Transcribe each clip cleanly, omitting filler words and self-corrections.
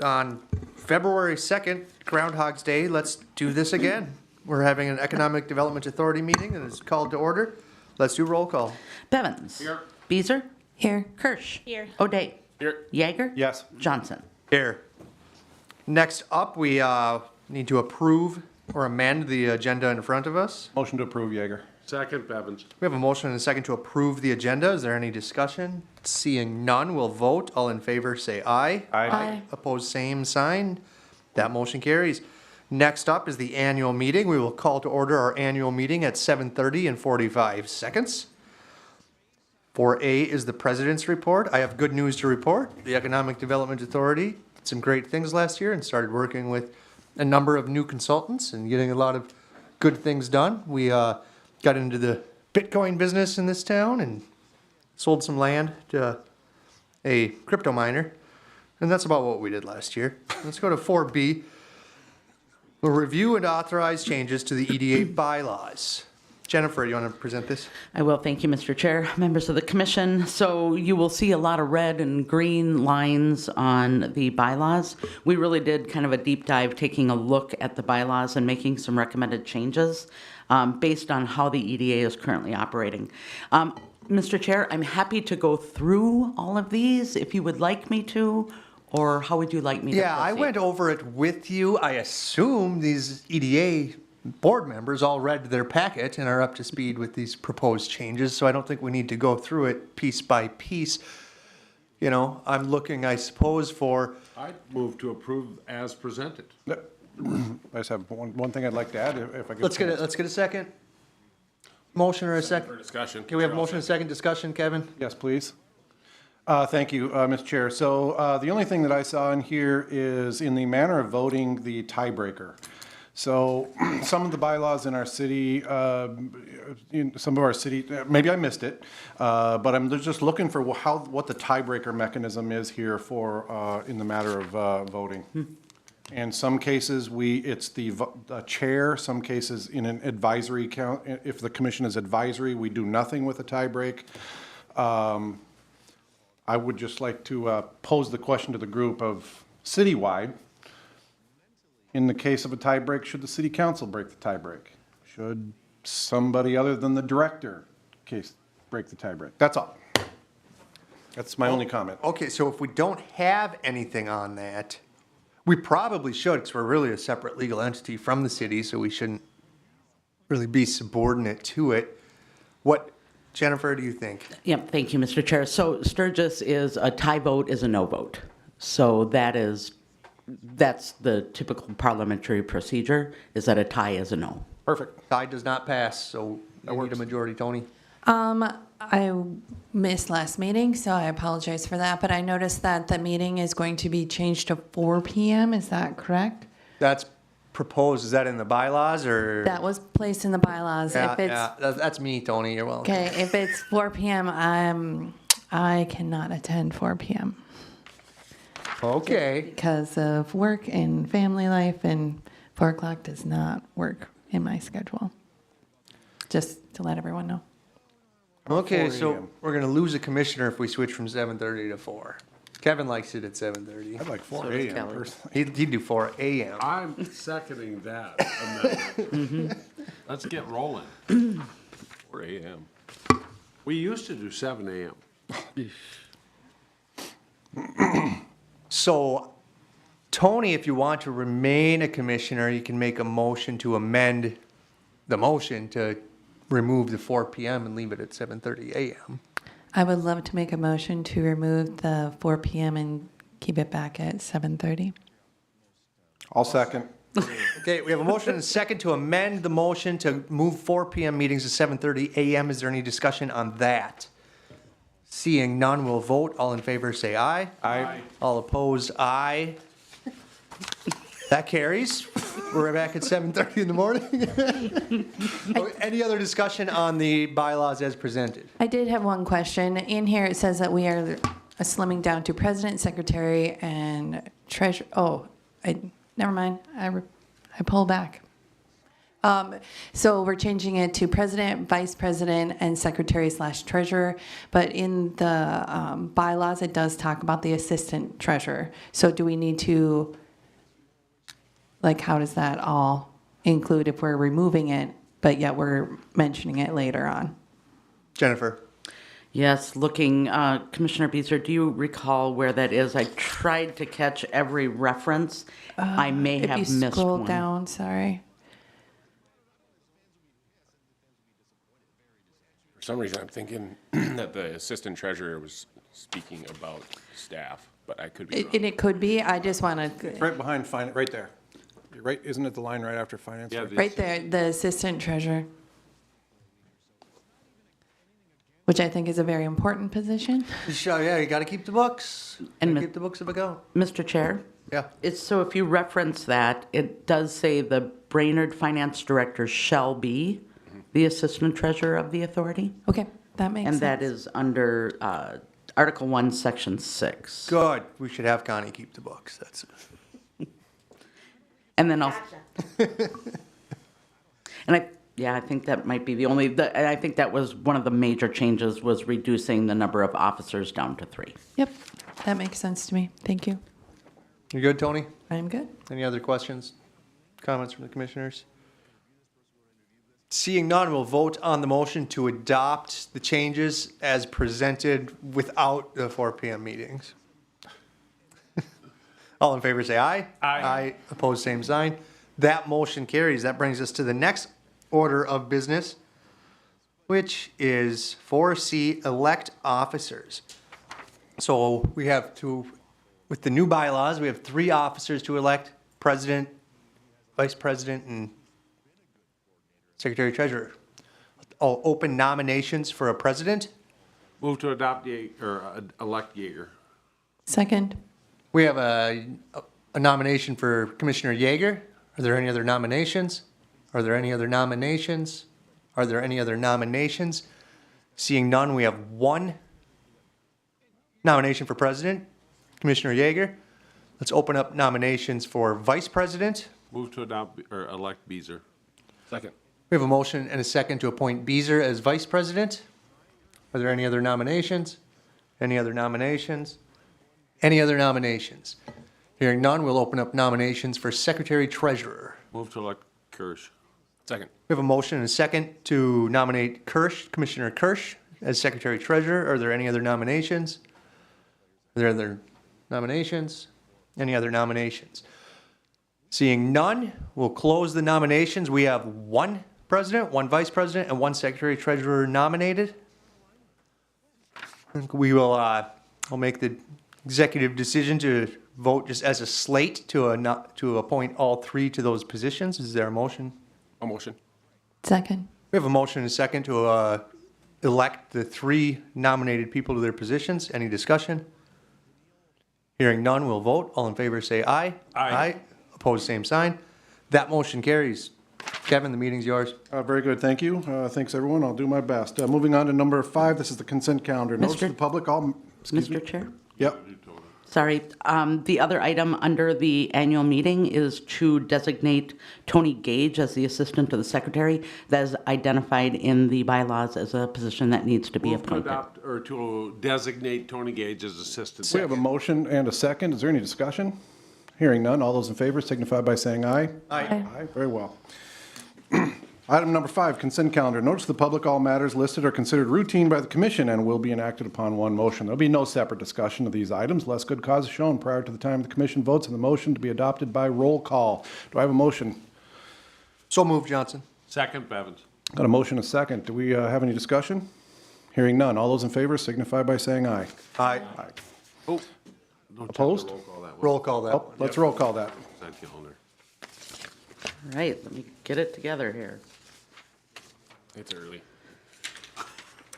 on February 2nd, Groundhog's Day, let's do this again. We're having an Economic Development Authority meeting and it's called to order. Let's do roll call. Bevins. Here. Beezer. Here. Kirsch. Here. O'Day. Here. Yeager. Yes. Johnson. Here. Next up, we need to approve or amend the agenda in front of us. Motion to approve, Yeager. Second, Bevins. We have a motion and a second to approve the agenda. Is there any discussion? Seeing none, we'll vote. All in favor, say aye. Aye. Opposed, same sign. That motion carries. Next up is the annual meeting. We will call to order our annual meeting at 7:30 and 45 seconds. 4A is the President's report. I have good news to report. The Economic Development Authority did some great things last year and started working with a number of new consultants and getting a lot of good things done. We got into the Bitcoin business in this town and sold some land to a crypto miner. And that's about what we did last year. Let's go to 4B. We'll review and authorize changes to the EDA bylaws. Jennifer, you want to present this? I will. Thank you, Mr. Chair, members of the commission. So you will see a lot of red and green lines on the bylaws. We really did kind of a deep dive, taking a look at the bylaws and making some recommended changes based on how the EDA is currently operating. Mr. Chair, I'm happy to go through all of these if you would like me to, or how would you like me to Yeah, I proceed? went over it with you. I assume these EDA board members all read their packet and are up to speed with these proposed changes, so I don't think we need to go through it piece by piece. You know, I'm looking, I suppose, for... I'd move to approve as presented. I just have one thing I'd like to add, if I could. Let's get a second. Motion or a For second? discussion. Okay, we have a motion and a second discussion, Kevin? Yes, please. Thank you, Mr. Chair. So the only thing that I saw in here is in the manner of voting the tiebreaker. So some of the bylaws in our city, maybe I missed it, but I'm just looking for what the tiebreaker mechanism is here for in the matter of voting. In some cases, it's the chair. Some cases, in an advisory count, if the commission is advisory, we do nothing with a tiebreak. I would just like to pose the question to the group of citywide. In the case of a tiebreak, should the city council break the tiebreak? Should somebody other than the director break the tiebreak? That's all. That's my only comment. Okay, so if we don't have anything on that, we probably should, because we're really a separate legal entity from the city, so we shouldn't really be subordinate to it. What, Jennifer, do you think? Yep, thank you, Mr. Chair. So Sturgis is a tie vote is a no vote. So that's the typical parliamentary procedure, is that a tie is a no. Perfect. Tie does not pass, so you need a majority, Tony. I missed last meeting, so I apologize for that, but I noticed that the meeting is going to be changed to 4 p.m. Is that correct? That's proposed, is that in the bylaws, or? That was placed in the bylaws. Yeah, If it's, yeah, that's me, Tony, you're welcome. okay, if it's 4 p.m., I cannot attend 4 p.m. Okay. because of work and family life, and 4 o'clock does not work in my schedule. Just to let everyone know. Okay, 4 so a.m. we're gonna lose a commissioner if we switch from 7:30 to 4. Kevin likes it at 7:30. I'd like 4 does a.m. Kelly. personally. He'd do 4 a.m. I'm seconding that amendment. Let's get rolling. 4 a.m. We used to do 7 a.m. So, Tony, if you want to remain a commissioner, you can make a motion to amend the motion to remove the 4 p.m. and leave it at 7:30 a.m. I would love to make a motion to remove the 4 p.m. and keep it back at 7:30. I'll second. Okay, we have a motion and a second to amend the motion to move 4 p.m. meetings to 7:30 a.m. Is there any discussion on that? Seeing none, we'll vote. All in favor, say aye. Aye. All opposed, aye. That carries. We're back at 7:30 in the morning. Okay, any other discussion on the bylaws as presented? I did have one question. In here, it says that we are slimming down to president, secretary, and treasurer. Oh, never mind. I pull back. So we're changing it to president, vice president, and secretary/treasurer. But in the bylaws, it does talk about the assistant treasurer. So do we need to, like, how does that all include if we're removing it, but yet we're mentioning it later on? Jennifer? Yes, looking, Commissioner Beezer, do you recall where that is? I tried to catch every reference. I may have If you missed scroll one. down, sorry. For some reason, I'm thinking that the assistant treasurer was speaking about staff, but I could be wrong. And it could be, I just want to, Right behind finance, right there. You're right, isn't it the line right after finance? Yeah, right there, the assistant treasurer. Which I think is a very important position. Sure, yeah, you gotta keep the books. And Gotta keep the books of account. Mr. Chair? Yeah. It's, so if you reference that, it does say the Brainerd Finance Director shall be the Assistant Treasurer of the Authority. Okay, that makes sense. And that is under Article 1, Section 6. Good. We should have Connie keep the books. That's And then also. And I think that might be the only, and I think that was one of the major changes, was reducing the number of officers down to 3. Yep, that makes sense to me. Thank you. You good, Tony? I'm good. Any other questions, comments from the commissioners? Seeing none, we'll vote on the motion to adopt the changes as presented without the 4 PM meetings. All in favor say aye. Aye. Opposed, same sign. That motion carries. That brings us to the next order of business, which is 4C, elect officers. So we have with the new bylaws, we have 3 officers to elect: president, vice president, and secretary treasurer. I'll open nominations for a president. Move to adopt elect Yeager. Second. We have a nomination for Commissioner Yeager. Are there any other nominations? Are there any other nominations? Are there any other nominations? Seeing none, we have 1 nomination for president, Commissioner Yeager. Let's open up nominations for vice president. Move to adopt or elect Beezer. Second. We have a motion and a second to appoint Beezer as vice president. Are there any other nominations? Any other nominations? Any other nominations? Hearing none, we'll open up nominations for secretary treasurer. Move to elect Kirsch. Second. We have a motion and a second to nominate Commissioner Kirsch as secretary treasurer. Are there any other nominations? Are there other nominations? Any other nominations? Seeing none, we'll close the nominations. We have 1 president, 1 vice president, and 1 secretary treasurer nominated. I think we will, I'll make the executive decision to vote just as a slate to appoint all 3 to those positions. Is there a motion? A motion. Second. We have a motion and a second to elect the 3 nominated people to their positions. Any discussion? Hearing none, we'll vote. All in favor say aye. Aye. Opposed, same sign. That motion carries. Kevin, the meeting's yours. Very good, thank you. Thanks, everyone, I'll do my best. Moving on to number 5, this is the consent calendar. Notice to the public, Mr. Chair? Yep, Sorry, the other item under the annual meeting is to designate Tony Gage as the assistant to the secretary. That is identified in the bylaws as a position that needs to be Move to appointed. adopt or to designate Tony Gage as assistant. we have a motion and a second. Is there any discussion? Hearing none, all those in favor signify by saying aye. Aye. Aye, very well. Item number 5, consent calendar. Notice to the public, all matters listed are considered routine by the commission and will be enacted upon one motion. There'll be no separate discussion of these items unless good cause is shown prior to the time the commission votes on the motion to be adopted by roll call. Do I have a motion? So moved, Johnson. Second, Bevins. Got a motion and a second. Do we have any discussion? Hearing none. All those in favor signify by saying aye. Aye. Oh. Don't check the Opposed? Roll call that one. Roll call that Oh, one. let's roll call that. Consent calendar. All right, let me get it together here. It's early.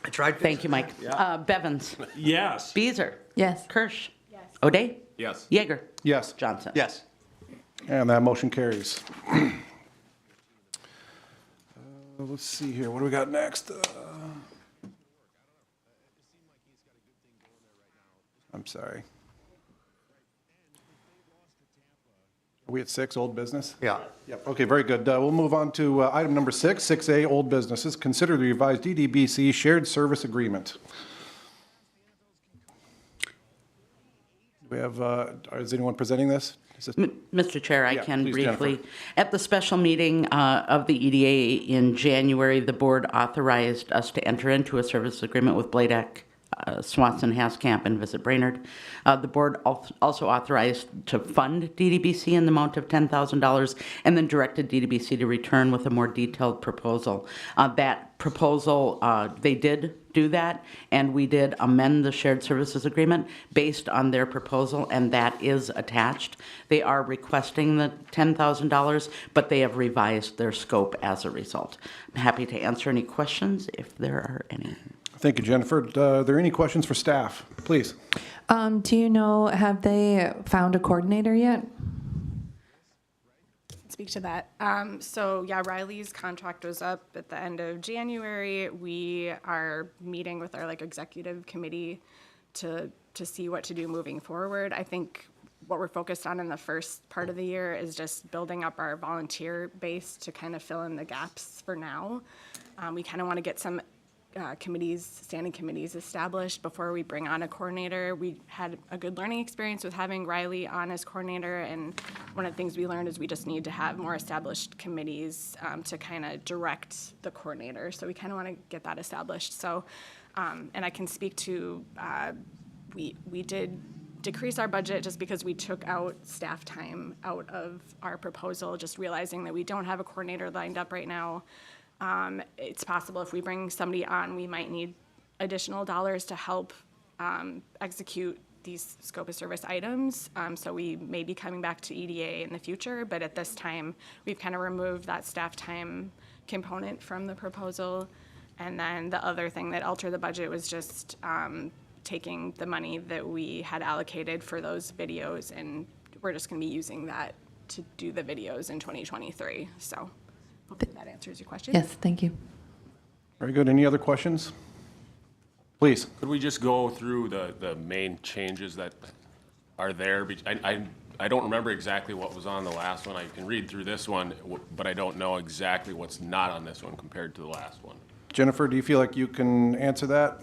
I tried. Thank you, Mike. Bevins? Yes. Beezer? Yes. Kirsch? Yes. O'Day? Yes. Yeager? Yes. Johnson? Yes. And that motion carries. Let's see here, what do we got next? I'm sorry. we at 6, old business? Yeah. Yep, okay, very good. We'll move on to item number 6, 6A, old businesses. Consider the revised EDBC shared service agreement. We have, is anyone presenting this? Is this? Mr. Chair, I Yeah, can please, Jennifer. briefly. At the special meeting of the EDA in January, the board authorized us to enter into a service agreement with Bladeck, Swanson, Haskamp, and Visit Brainerd. The board also authorized to fund DDBC in the amount of $10,000 and then directed DDBC to return with a more detailed proposal. That proposal, they did do that, and we did amend the shared services agreement based on their proposal, and that is attached. They are requesting the $10,000, but they have revised their scope as a result. I'm happy to answer any questions if there are any. Thank you, Jennifer. Are there any questions for staff? Please. Do you know, have they found a coordinator yet? Speak to that. So yeah, Riley's contract was up at the end of January. We are meeting with our executive committee to see what to do moving forward. I think what we're focused on in the first part of the year is just building up our volunteer base to kind of fill in the gaps for now. We kind of want to get some standing committees established before we bring on a coordinator. We had a good learning experience with having Riley on as coordinator, and one of the things we learned is we just need to have more established committees to kind of direct the coordinator. So we kind of want to get that established. So, and I can speak to, we did decrease our budget just because we took out staff time out of our proposal, just realizing that we don't have a coordinator lined up right now. It's possible if we bring somebody on, we might need additional dollars to help execute these scope of service items. So we may be coming back to EDA in the future, but at this time, we've kind of removed that staff time component from the proposal. And then the other thing that altered the budget was just taking the money that we had allocated for those videos, and we're just going to be using that to do the videos in 2023. So hopefully that answers your question. Yes, thank you. Very good. Any other questions? Please. Could we just go through the main changes that are there? I don't remember exactly what was on the last one. I can read through this one, but I don't know exactly what's not on this one compared to the last one. Jennifer, do you feel like you can answer that?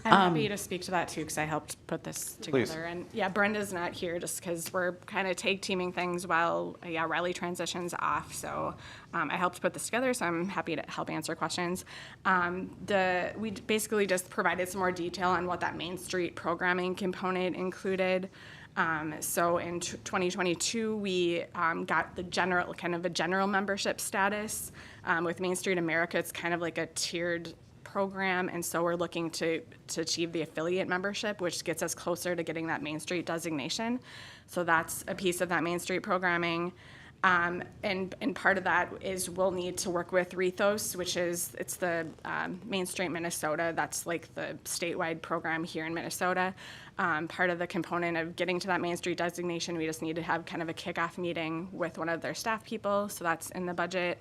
I'm happy to speak to that too, because I helped put this Please. together. And yeah, Brenda's not here just because we're kind of tag teaming things while Riley transitions off. So I helped put this together, so I'm happy to help answer questions. We basically just provided some more detail on what that Main Street programming component included. So in 2022, we got the general membership status. With Main Street America, it's kind of like a tiered program, and so we're looking to achieve the affiliate membership, which gets us closer to getting that Main Street designation. So that's a piece of that Main Street programming. And part of that is we'll need to work with Rethos, it's the Main Street Minnesota. That's like the statewide program here in Minnesota. Part of the component of getting to that Main Street designation, we just need to have kind of a kickoff meeting with one of their staff people. So that's in the budget.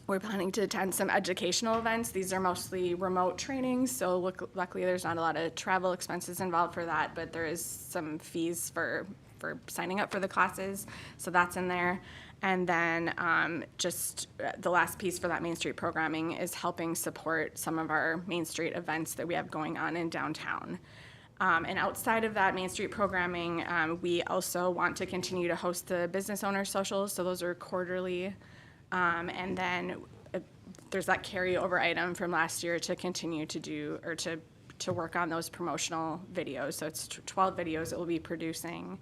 We're planning to attend some educational events. These are mostly remote trainings, so luckily there's not a lot of travel expenses involved for that, but there is some fees for signing up for the classes, so that's in there. And then just the last piece for that Main Street programming is helping support some of our Main Street events that we have going on in downtown. And outside of that Main Street programming, we also want to continue to host the business owner socials, so those are quarterly. And then there's that carryover item from last year to continue to do, or to work on those promotional videos. So it's 12 videos that we'll be producing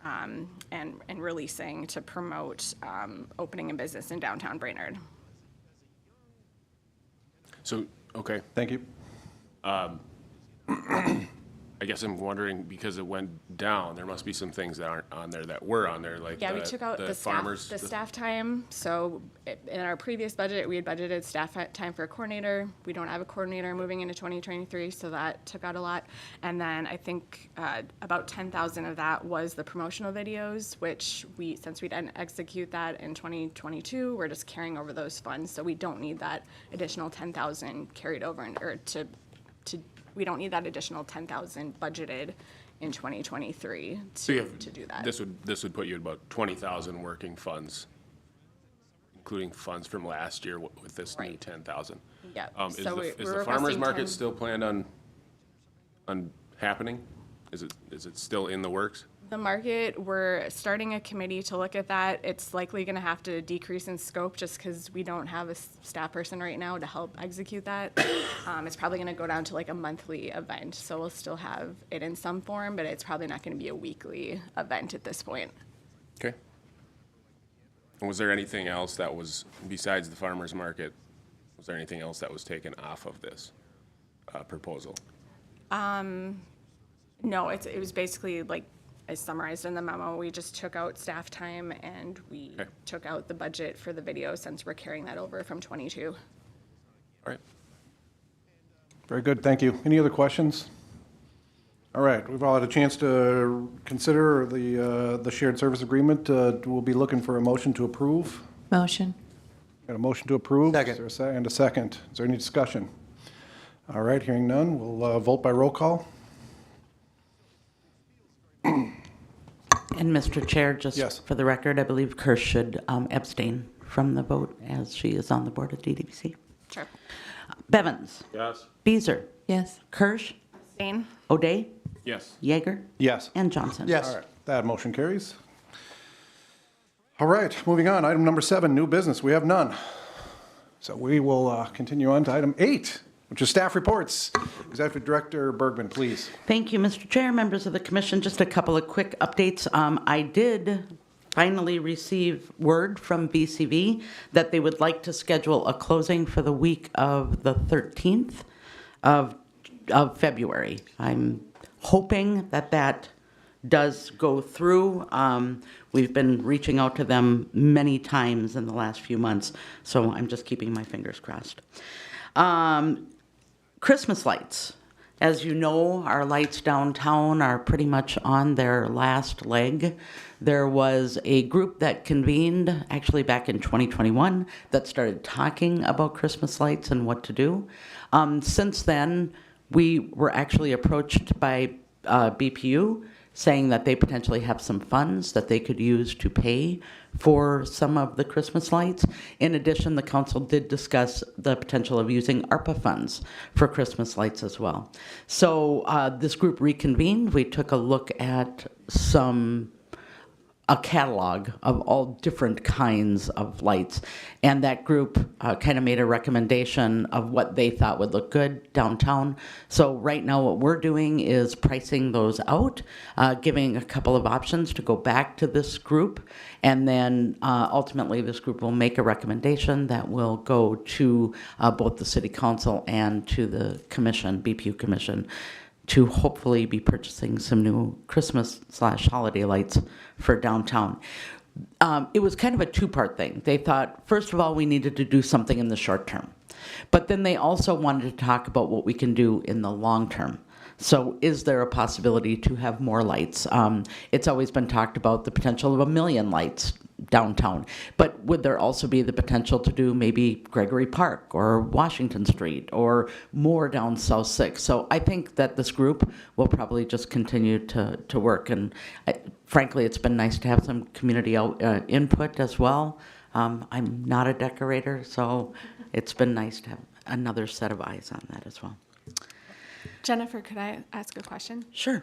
and releasing to promote opening a business in downtown Brainerd. So, okay. Thank you. I guess I'm wondering, because it went down, there must be some things that aren't on there that were on there, like Yeah, we took out the farmers. staff time. So in our previous budget, we had budgeted staff time for a coordinator. We don't have a coordinator moving into 2023, so that took out a lot. And then I think about 10,000 of that was the promotional videos, which since we didn't execute that in 2022, we're just carrying over those funds. So we don't need that additional 10,000 carried over we don't need that additional 10,000 budgeted in 2023 So you to, have, to do that. this would put you at about 20,000 working funds, including funds from last year with this new Right. 10,000. Yeah, Is so the we're farmer's requesting market 10 still planned on happening? Is it still in the works? The market, we're starting a committee to look at that. It's likely going to have to decrease in scope just because we don't have a staff person right now to help execute that. It's probably going to go down to like a monthly event. So we'll still have it in some form, but it's probably not going to be a weekly event at this point. Okay. And was there anything else that was, besides the farmer's market, was there anything else that was taken off of this proposal? No, it was basically like I summarized in the memo. We just took out staff time and we Okay. took out the budget for the video since we're carrying that over from 22. All right. Very good, thank you. Any other questions? All right, we've all had a chance to consider the shared service agreement. We'll be looking for a motion to approve. Motion. Got a motion to approve? Second. Is there and a second? Is there any discussion? All right, hearing none, we'll vote by roll call. And Mr. Chair, just Yes. for the record, I believe Kirsch should abstain from the vote as she is on the board of DDBC. Sure. Bevins. Yes. Beazer. Yes. Kirsch. Stain? O'Day. Yes. Yeager. Yes. And Johnson. Yes. All right, that motion carries. All right, moving on, item number 7, new business, we have none. So we will continue on to item 8, which is staff reports. Executive Director Bergman, please. Thank you, Mr. Chair, members of the commission. Just a couple of quick updates. I did finally receive word from BCV that they would like to schedule a closing for the week of the 13th of February. I'm hoping that that does go through. We've been reaching out to them many times in the last few months, so I'm just keeping my fingers crossed. Christmas lights. As you know, our lights downtown are pretty much on their last leg. There was a group that convened actually back in 2021 that started talking about Christmas lights and what to do. Since then, we were actually approached by BPU saying that they potentially have some funds that they could use to pay for some of the Christmas lights. In addition, the council did discuss the potential of using ARPA funds for Christmas lights as well. So this group reconvened. We took a look at a catalog of all different kinds of lights. And that group kind of made a recommendation of what they thought would look good downtown. So right now what we're doing is pricing those out, giving a couple of options to go back to this group. And then ultimately this group will make a recommendation that will go to both the city council and to the commission, BPU commission, to hopefully be purchasing some new Christmas/holiday lights for downtown. It was kind of a two-part thing. They thought, first of all, we needed to do something in the short term. But then they also wanted to talk about what we can do in the long term. So is there a possibility to have more lights? It's always been talked about the potential of 1 million lights downtown. But would there also be the potential to do maybe Gregory Park or Washington Street or more down South 6? So I think that this group will probably just continue to work. And frankly, it's been nice to have some community input as well. I'm not a decorator, so it's been nice to have another set of eyes on that as well. Jennifer, could I ask a question? Sure.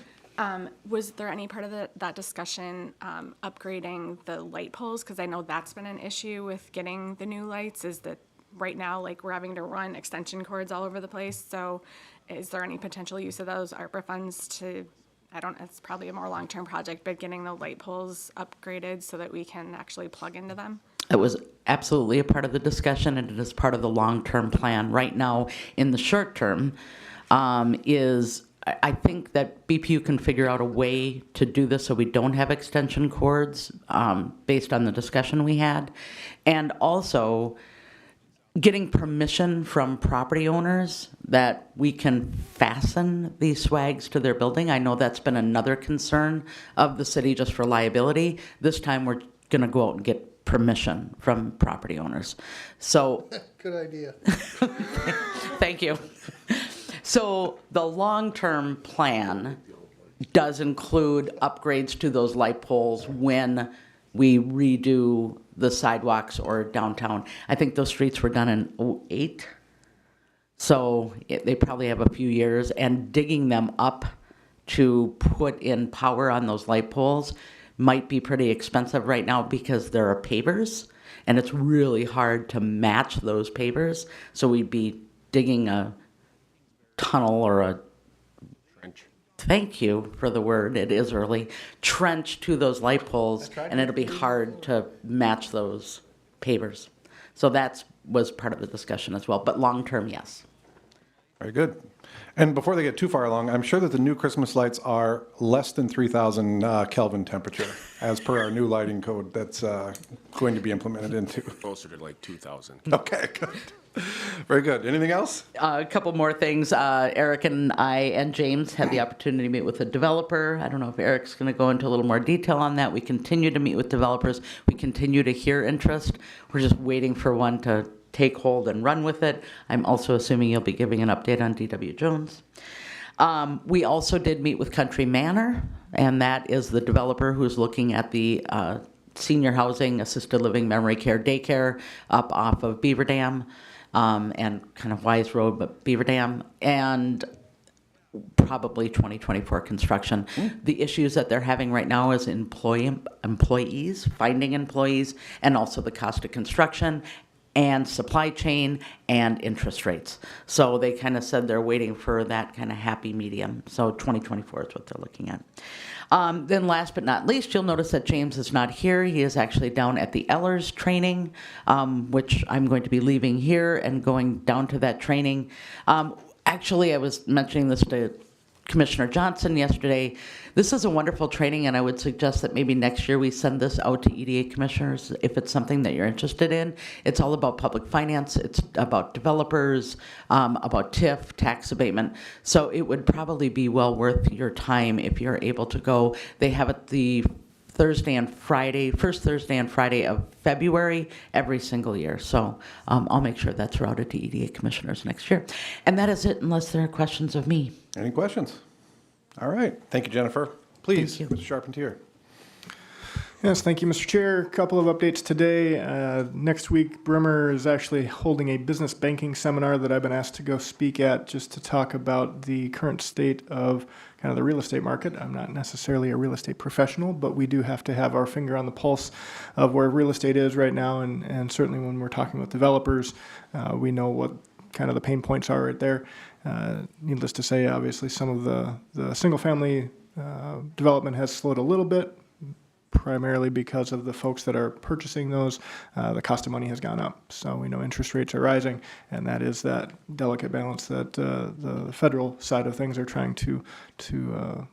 Was there any part of that discussion upgrading the light poles? Because I know that's been an issue with getting the new lights, is that right now, like, we're having to run extension cords all over the place. So is there any potential use of those ARPA funds to, it's probably a more long-term project, but getting the light poles upgraded so that we can actually plug into them? It was absolutely a part of the discussion, and it is part of the long-term plan. Right now, in the short term, I think that BPU can figure out a way to do this so we don't have extension cords based on the discussion we had. And also getting permission from property owners that we can fasten these swags to their building. I know that's been another concern of the city just for liability. This time we're going to go out and get permission from property owners. So Good idea. thank you. So the long-term plan does include upgrades to those light poles when we redo the sidewalks or downtown. I think those streets were done in '08, so they probably have a few years, and digging them up to put in power on those light poles might be pretty expensive right now because there are pavers, and it's really hard to match those pavers, so we'd be digging a tunnel or a Trench. thank you for the word, it is early, trench to those light poles, and it'll be hard to match those pavers. So that was part of the discussion as well, but long-term, yes. Very good. And before they get too far along, I'm sure that the new Christmas lights are less than 3,000 Kelvin temperature, as per our new lighting code that's going to be implemented into. Closer to like 2,000. Okay, good. Very good. Anything else? A couple more things. Eric and I and James had the opportunity to meet with a developer. I don't know if Eric's going to go into a little more detail on that. We continue to meet with developers. We continue to hear interest. We're just waiting for one to take hold and run with it. I'm also assuming you'll be giving an update on D.W. Jones. We also did meet with Country Manor, and that is the developer who's looking at the senior housing, assisted living, memory care, daycare up off of Beaver Dam and kind of Wise Road, but Beaver Dam, and probably 2024 construction. The issues that they're having right now is employees, finding employees, and also the cost of construction and supply chain and interest rates. So they kind of said they're waiting for that kind of happy medium. So 2024 is what they're looking at. Then last but not least, you'll notice that James is not here. He is actually down at the Ellers training, which I'm going to be leaving here and going down to that training. Actually, I was mentioning this to Commissioner Johnson yesterday. This is a wonderful training, and I would suggest that maybe next year we send this out to EDA commissioners if it's something that you're interested in. It's all about public finance. It's about developers, about TIF, tax abatement. So it would probably be well worth your time if you're able to go. They have it the Thursday and Friday, first Thursday and Friday of February every single year. So I'll make sure that's routed to EDA commissioners next year. And that is it, unless there are questions of me. Any questions? All right. Thank you, Jennifer. Please, Thank you. Mr. Charpentier. Yes, thank you, Mr. Chair. A couple of updates today. Next week, Bremer is actually holding a business banking seminar that I've been asked to go speak at, just to talk about the current state of kind of the real estate market. I'm not necessarily a real estate professional, but we do have to have our finger on the pulse of where real estate is right now, and certainly when we're talking with developers, we know what kind of the pain points are right there. Needless to say, obviously, some of the single-family development has slowed a little bit, primarily because of the folks that are purchasing those. The cost of money has gone up. So we know interest rates are rising, and that is that delicate balance that the federal side of things are trying to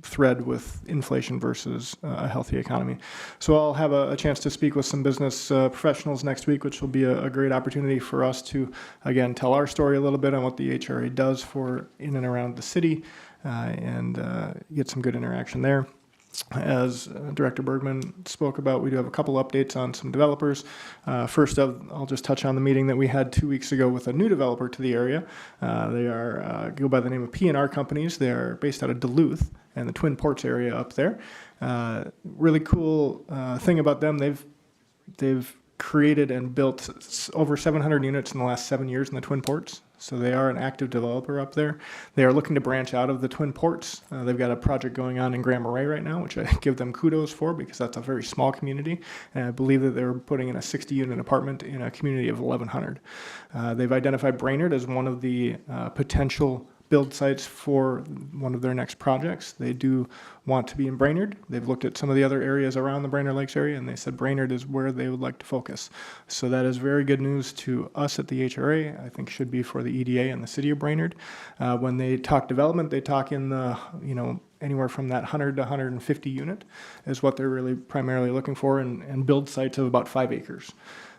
thread with inflation versus a healthy economy. So I'll have a chance to speak with some business professionals next week, which will be a great opportunity for us to, again, tell our story a little bit on what the HRA does for in and around the city and get some good interaction there. As Director Bergman spoke about, we do have a couple updates on some developers. First, I'll just touch on the meeting that we had 2 weeks ago with a new developer to the area. They go by the name of P&R Companies. They are based out of Duluth and the Twin Ports area up there. Really cool thing about them, they've created and built over 700 units in the last 7 years in the Twin Ports. So they are an active developer up there. They are looking to branch out of the Twin Ports. They've got a project going on in Grand Marais right now, which I give them kudos for because that's a very small community. And I believe that they're putting in a 60-unit apartment in a community of 1,100. They've identified Brainerd as one of the potential build sites for one of their next projects. They do want to be in Brainerd. They've looked at some of the other areas around the Brainerd Lakes area, and they said Brainerd is where they would like to focus. So that is very good news to us at the HRA. I think should be for the EDA and the city of Brainerd. When they talk development, they talk in the, anywhere from that 100 to 150 unit is what they're really primarily looking for, and build sites of about 5 acres.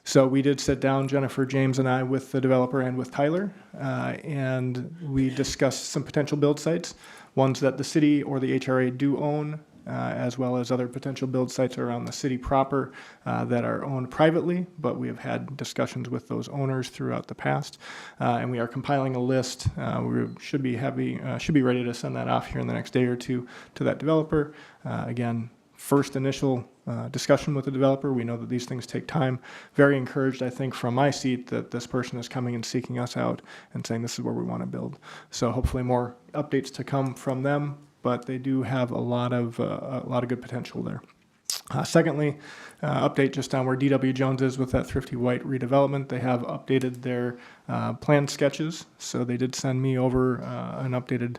So we did sit down, Jennifer, James, and I, with the developer and with Tyler, and we discussed some potential build sites, ones that the city or the HRA do own, as well as other potential build sites around the city proper that are owned privately, but we have had discussions with those owners throughout the past. And we are compiling a list. We should be ready to send that off here in the next day or two to that developer. Again, first initial discussion with the developer. We know that these things take time. Very encouraged, I think, from my seat that this person is coming and seeking us out and saying this is where we want to build. So hopefully more updates to come from them, but they do have a lot of good potential there. Secondly, update just on where D.W. Jones is with that Thrifty White redevelopment. They have updated their plan sketches, so they did send me over an updated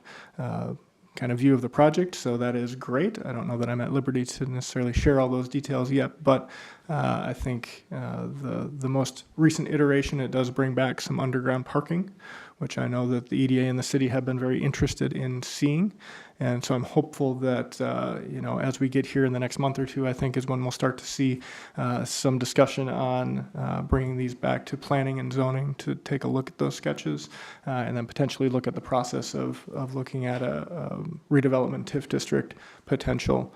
kind of view of the project, so that is great. I don't know that I'm at liberty to necessarily share all those details yet, but I think the most recent iteration, it does bring back some underground parking, which I know that the EDA and the city have been very interested in seeing. And so I'm hopeful that, as we get here in the next month or two, I think is when we'll start to see some discussion on bringing these back to planning and zoning to take a look at those sketches and then potentially look at the process of looking at a redevelopment TIF district potential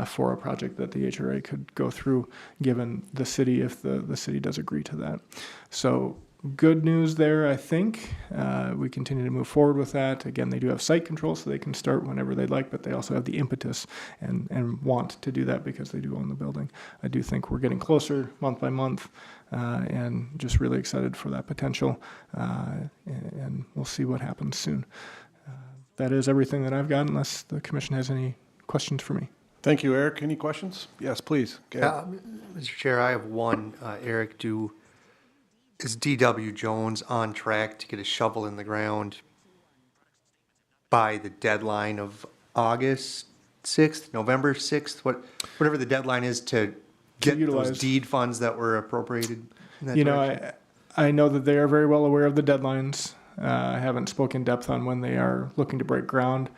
for a project that the HRA could go through, given the city, if the city does agree to that. So good news there, I think. We continue to move forward with that. Again, they do have site control, so they can start whenever they'd like, but they also have the impetus and want to do that because they do own the building. I do think we're getting closer month by month and just really excited for that potential. And we'll see what happens soon. That is everything that I've got, unless the commission has any questions for me. Thank you, Eric. Any questions? Yes, please. Mr. Chair, I have one. Eric, is D.W. Jones on track to get a shovel in the ground by the deadline of August 6th, November 6th, whatever the deadline is to get utilize those deed funds that were appropriated in that direction? I know that they are very well aware of the deadlines. I haven't spoken in depth on when they are looking to break ground.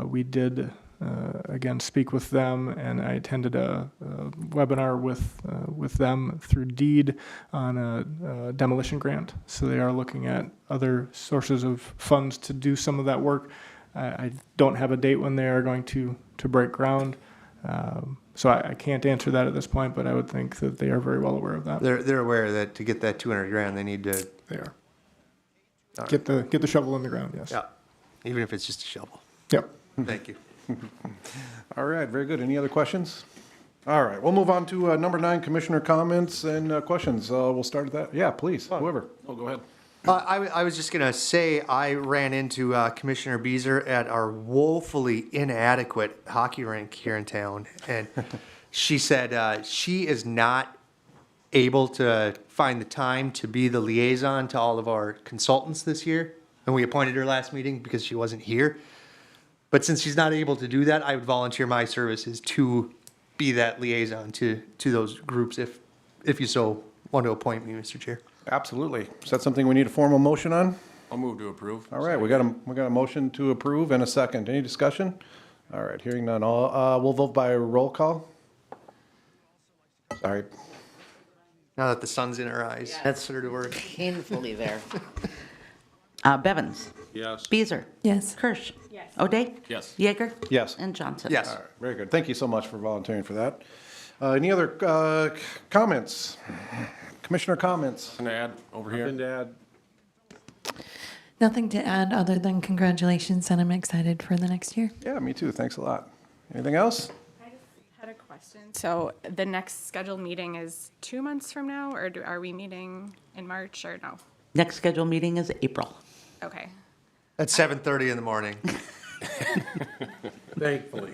We did again speak with them, and I attended a webinar with them through DEED on a demolition grant. So they are looking at other sources of funds to do some of that work. I don't have a date when they are going to break ground, so I can't answer that at this point. But I would think that they are very well aware of that. They're aware that to get that 200 grand, they need to. They are. Get the shovel in the ground. Yes. Yeah, even if it's just a shovel. Yep. Thank you. All right, very good. Any other questions? All right, we'll move on to number 9, commissioner comments and questions. We'll start at that. Yeah, please, whoever. Oh, go ahead. I was just going to say I ran into Commissioner Beezer at our woefully inadequate hockey rink here in town, and she said she is not able to find the time to be the liaison to all of our consultants this year, and we appointed her last meeting because she wasn't here. But since she's not able to do that, I would volunteer my services to be that liaison to those groups if you so want to appoint me, Mr. Chair. Absolutely. Is that something we need a formal motion on? I'll move to approve. All right, we got a motion to approve and a second. Any discussion? All right, hearing none. We'll vote by roll call. Sorry. Now that the sun's in our eyes, That's put her to work. painfully there. Bevins. Yes. Beezer. Yes. Kirsch. Yes. O'Day. Yes. Yeager. Yes. And Johnson. Yes. All right, very good. Thank you so much for volunteering for that. Any other comments? Commissioner comments? Can I add over here? Nothing to add. Nothing to add other than congratulations, and I'm excited for the next year. Yeah, me too. Thanks a lot. Anything else? I just had a question. So the next scheduled meeting is 2 months from now, or are we meeting in March or no? Next scheduled meeting is April. Okay. At 7:30 in the morning. Thankfully.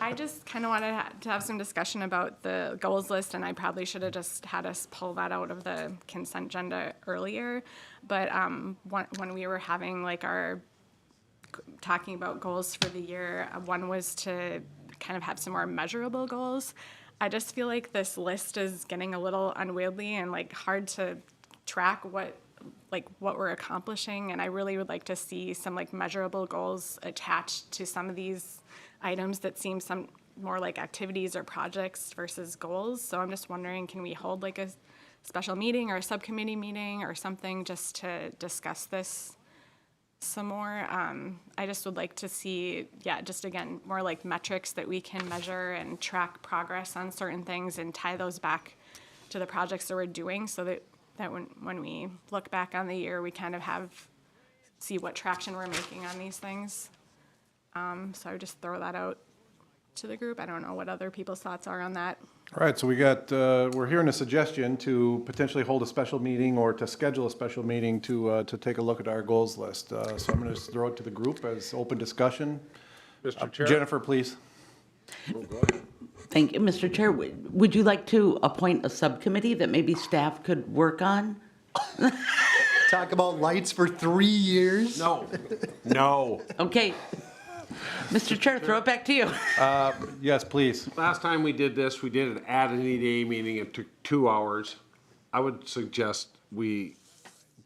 I just kind of wanted to have some discussion about the goals list, and I probably should have just had us pull that out of the consent agenda earlier. But when we were having like our talking about goals for the year, one was to kind of have some more measurable goals. I just feel like this list is getting a little unwieldy and like hard to track what we're accomplishing, and I really would like to see some like measurable goals attached to some of these items that seem some more like activities or projects versus goals. So I'm just wondering, can we hold like a special meeting or a subcommittee meeting or something just to discuss this some more. I just would like to see, yeah, just again, more like metrics that we can measure and track progress on certain things and tie those back to the projects that we're doing so that when we look back on the year, we kind of see what traction we're making on these things. So I would just throw that out to the group. I don't know what other people's thoughts are on that. All right, so we're hearing a suggestion to potentially hold a special meeting or to schedule a special meeting to take a look at our goals list. So I'm going to just throw it to the group as open discussion. Mr. Chair? Jennifer, please. Oh, go ahead. Thank you, Mr. Chair. Would you like to appoint a subcommittee that maybe staff could work on? Talk about lights for 3 years? No, no. Okay. Mr. Chair, throw it back to you. Yes, please. Last time we did this, we did it at an EDA meeting. It took 2 hours. I would suggest we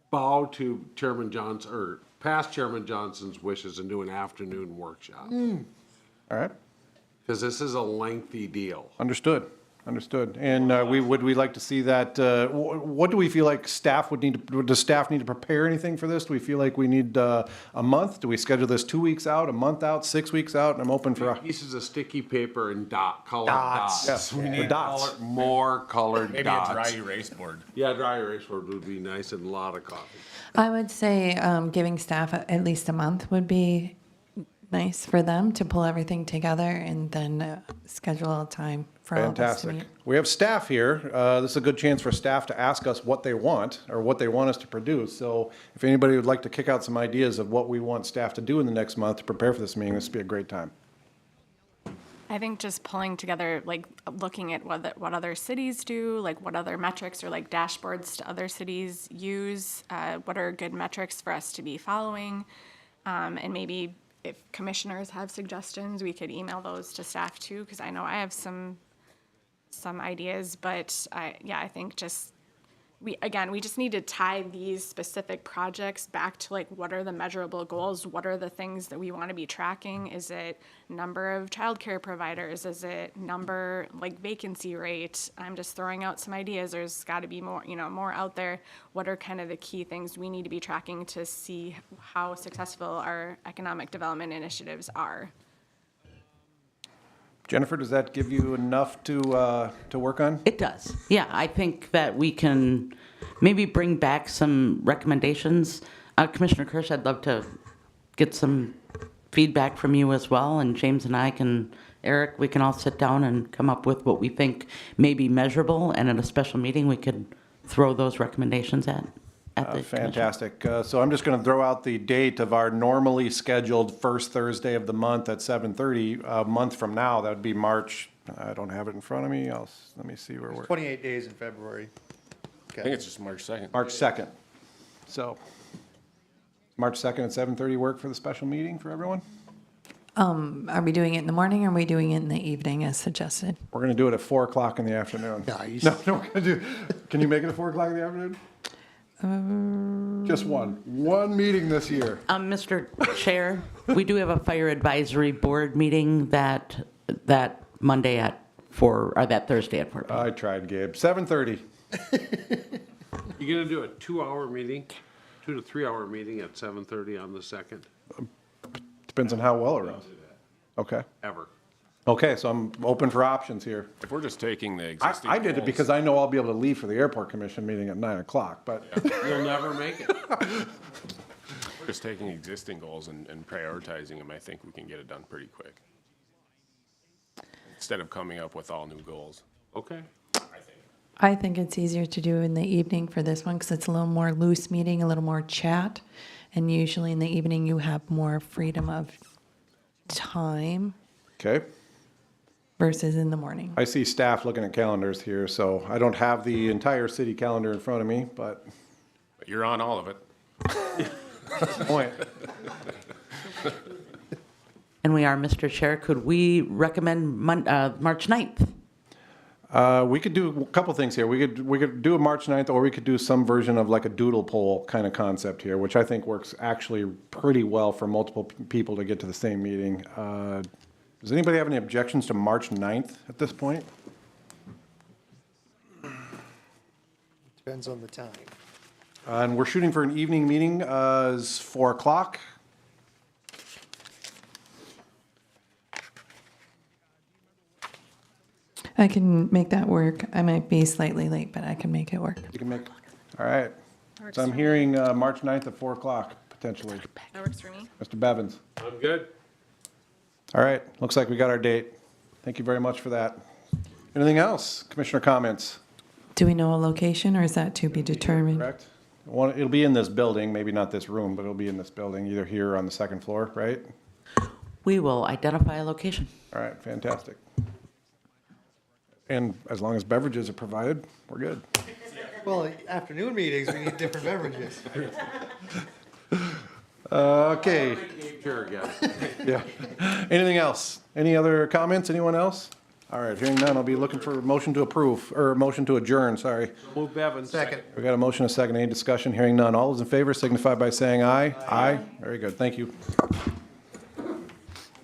bow to Chairman Johnson, or past Chairman Johnson's wishes and do an afternoon workshop. All right, Because this is a lengthy deal. understood. And would we like to see that, what do we feel like staff would need to, does staff need to prepare anything for this? Do we feel like we need a month? Do we schedule this 2 weeks out, a month out, 6 weeks out? And I'm open for, Pieces of sticky paper and colored Dots. dots. Yeah, We the need dots. more colored Maybe dots. a dry erase board. Yeah, dry erase board would be nice and a lot of coffee. I would say giving staff at least a month would be nice for them to pull everything together and then schedule a time for all of us to fantastic. meet. We have staff here. This is a good chance for staff to ask us what they want or what they want us to produce. So if anybody would like to kick out some ideas of what we want staff to do in the next month to prepare for this meeting, this would be a great time. I think just pulling together, like looking at what other cities do, like what other metrics or like dashboards to other cities use, what are good metrics for us to be following, and maybe if commissioners have suggestions, we could email those to staff too, because I know I have some ideas, but I think just we just need to tie these specific projects back to like what are the measurable goals, what are the things that we want to be tracking? Is it number of childcare providers? Is it number like vacancy rate? I'm just throwing out some ideas. There's got to be more, more out there. What are kind of the key things we need to be tracking to see how successful our economic development initiatives are? Jennifer, does that give you enough to work on? It does. Yeah, I think that we can maybe bring back some recommendations. Commissioner Kirsch, I'd love to get some feedback from you as well, and James and Eric, we can all sit down and come up with what we think may be measurable, and at a special meeting, we could throw those recommendations at the commission. Fantastic. So I'm just going to throw out the date of our normally scheduled first Thursday of the month at 7:30. A month from now, that would be March. I don't have it in front of me. Let me see where we're. 28 days in February. I think it's just March 2nd. March 2nd. So March 2nd at 7:30 work for the special meeting for everyone? Are we doing it in the morning or are we doing it in the evening as suggested? We're going to do it at 4 o'clock in the afternoon. Nice. No, we're going to do, can you make it at 4 o'clock in the afternoon? Just one meeting this year. Mr. Chair, we do have a fire advisory board meeting that Monday at 4, or that Thursday at 4 p.m. I tried, Gabe. 7:30. You gonna do a 2-hour meeting, 2 to 3 hour meeting at 7:30 on the 2nd? Depends on how well it runs. Okay. Ever. Okay, so I'm open for options here. If we're just taking the existing I did it goals- because I know I'll be able to leave for the airport commission meeting at 9 o'clock, but You'll never make it. We're just taking existing goals and prioritizing them. I think we can get it done pretty quick. Instead of coming up with all new goals. Okay. I think it's easier to do in the evening for this one because it's a little more loose meeting, a little more chat. And usually in the evening, you have more freedom of time okay. versus in the morning. I see staff looking at calendars here, so I don't have the entire city calendar in front of me, but But you're on all of it. point. And we are, Mr. Chair, could we recommend March 9th? We could do a couple things here. We could do a March 9th, or we could do some version of like a doodle poll kind of concept here, which I think works actually pretty well for multiple people to get to the same meeting. Does anybody have any objections to March 9th at this point? Depends on the time. And we're shooting for an evening meeting, is 4 o'clock. I can make that work. I might be slightly late, but I can make it work. You can make, all right. So I'm hearing March 9th at 4 o'clock, potentially. That works for me. Mr. Bevins? I'm good. All right, looks like we got our date. Thank you very much for that. Anything else? Commissioner comments? Do we know a location, or is that to be determined? Correct? It'll be in this building, maybe not this room, but it'll be in this building, either here or on the second floor, right? We will identify a location. All right, fantastic. And as long as beverages are provided, we're good. Well, afternoon meetings, we need different beverages. Okay, Sure, again. yeah. Anything else? Any other comments? Anyone else? All right, hearing none, I'll be looking for a motion to approve, or a motion to adjourn, sorry. Move Bevins. Second. We got a motion, a second. Any discussion? Hearing none. All those in favor signify by saying aye. Aye. Very good. Thank you.